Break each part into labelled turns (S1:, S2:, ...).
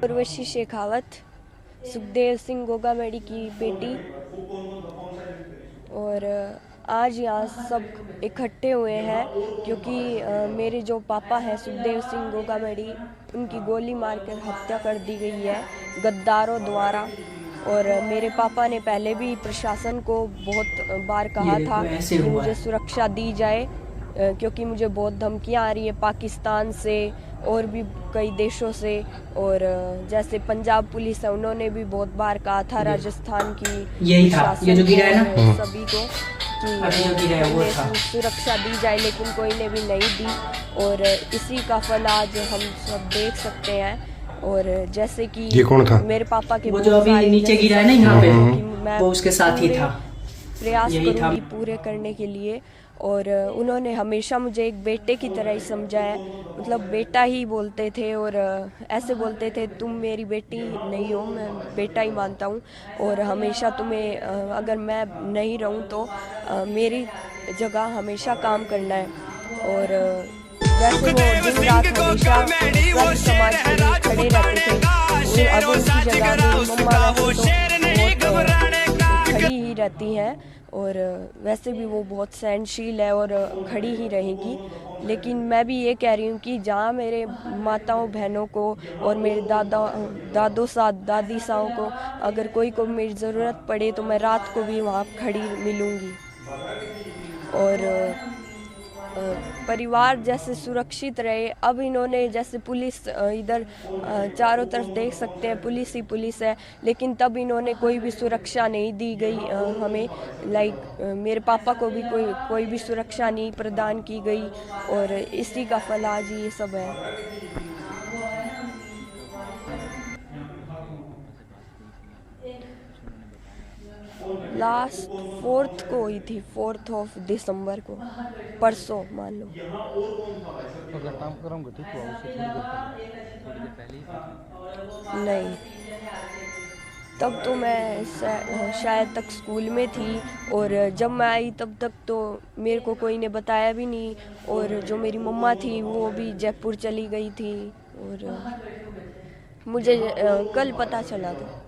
S1: उर्वशी शेखावत, सुखदेव सिंह गोगामेडी की बेटी। और आज यहाँ सब इकट्ठे हुए हैं क्योंकि मेरे जो पापा हैं सुखदेव सिंह गोगामेडी, उनकी गोली मारकर हत्या कर दी गई है गद्दारों द्वारा। और मेरे पापा ने पहले भी प्रशासन को बहुत बार कहा था कि मुझे सुरक्षा दी जाए, क्योंकि मुझे बहुत धमकियाँ आ रही है पाकिस्तान से और भी कई देशों से। और जैसे पंजाब पुलिस है, उन्होंने भी बहुत बार कहा था राजस्थान की
S2: यही था ये जो गिरा है ना
S1: सभी को कि सुरक्षा दी जाए, लेकिन कोई ने भी नहीं दी। और इसी का फल आज हम सब देख सकते हैं। और जैसे कि
S3: ये कौन था?
S1: मेरे पापा के
S2: वो जो अभी नीचे गिरा है ना यहाँ पे, वो उसके साथ ही था।
S1: प्रयास करूँगी पूरे करने के लिए। और उन्होंने हमेशा मुझे एक बेटे की तरह ही समझा है, मतलब बेटा ही बोलते थे। और ऐसे बोलते थे तुम मेरी बेटी नहीं हो, मैं बेटा ही मानता हूँ। और हमेशा तुम्हें अगर मैं नहीं रहूँ तो मेरी जगह हमेशा काम करना है। और वैसे वो दिन रात हमेशा सर्व समाज के लिए खड़े रहते थे। अब उनकी जगह मेरी मम्मा वैसे तो बहुत खड़ी ही रहती हैं। और वैसे भी वो बहुत सहनशील है और खड़ी ही रहेगी। लेकिन मैं भी ये कह रही हूँ कि जहाँ मेरे माताओं बहनों को और मेरे दादों साथ दादी साओं को अगर कोई को मेरी ज़रूरत पड़े तो मैं रात को भी वहाँ खड़ी मिलूँगी। और परिवार जैसे सुरक्षित रहे। अब इन्होंने जैसे पुलिस इधर चारों तरफ देख सकते हैं पुलिस ही पुलिस है, लेकिन तब इन्होंने कोई भी सुरक्षा नहीं दी गई हमें। मेरे पापा को भी कोई भी सुरक्षा नहीं प्रदान की गई। और इसी का फल आज ये सब है। लास्ट 4th को हुई थी, 4th ऑफ दिसंबर को, परसों मान लो। नहीं, तब तो मैं शायद तक स्कूल में थी। और जब मैं आई तब तक तो मेरे को कोई ने बताया भी नहीं। और जो मेरी मम्मा थी वो भी जयपुर चली गई थी। और मुझे कल पता चला था।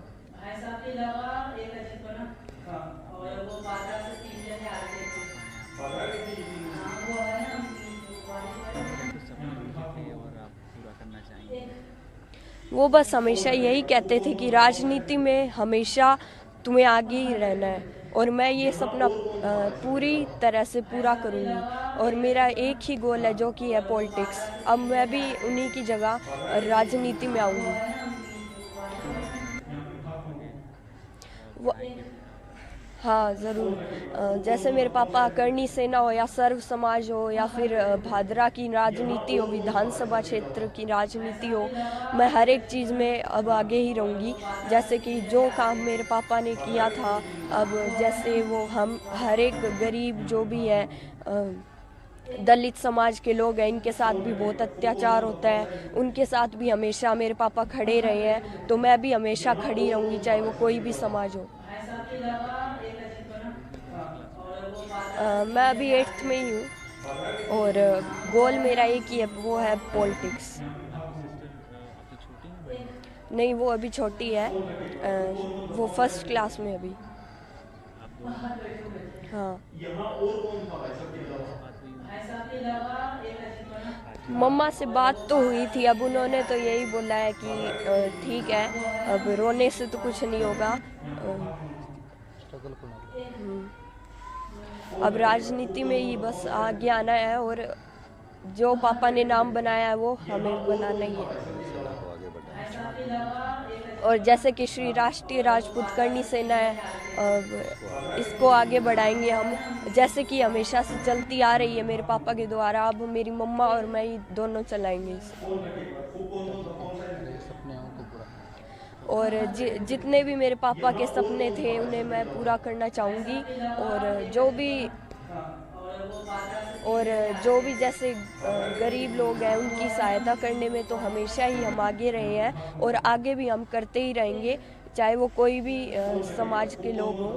S1: वो बस हमेशा यही कहते थे कि राजनीति में हमेशा तुम्हें आगे ही रहना है। और मैं ये सपना पूरी तरह से पूरा करूँगी। और मेरा एक ही गोल है जो कि है पॉलिटिक्स। अब मैं भी उन्हीं की जगह राजनीति में आऊँगी। हाँ ज़रूर। जैसे मेरे पापा करणी सेना हो या सर्व समाज हो या फिर भादरा की राजनीति हो, विधानसभा क्षेत्र की राजनीति हो, मैं हर एक चीज़ में अब आगे ही रहूँगी। जैसे कि जो काम मेरे पापा ने किया था, अब जैसे वो हम हर एक गरीब जो भी है, दलित समाज के लोग हैं, इनके साथ भी बहुत अत्याचार होता है, उनके साथ भी हमेशा मेरे पापा खड़े रहे हैं। तो मैं भी हमेशा खड़ी रहूँगी, चाहे वो कोई भी समाज हो। मैं अभी 8th में ही हूँ और गोल मेरा एक ही है, वो है पॉलिटिक्स। नहीं, वो अभी छोटी है, वो 1st क्लास में अभी। हाँ, मम्मा से बात तो हुई थी। अब उन्होंने तो यही बोला है कि ठीक है, अब रोने से तो कुछ नहीं होगा। अब राजनीति में ही बस आगे आना है और जो पापा ने नाम बनाया है वो हमें बनाना ही है। और जैसे कि श्री राष्ट्रीय राजपूत करणी सेना है, अब इसको आगे बढ़ाएंगे हम, जैसे कि हमेशा से चलती आ रही है मेरे पापा के द्वारा। अब मेरी मम्मा और मैं ही दोनों चलाएंगे इसे। और जितने भी मेरे पापा के सपने थे उन्हें मैं पूरा करना चाहूँगी। और जो भी जैसे गरीब लोग हैं उनकी सहायता करने में तो हमेशा ही हम आगे रहे हैं और आगे भी हम करते ही रहेंगे, चाहे वो कोई भी समाज के लोग हों।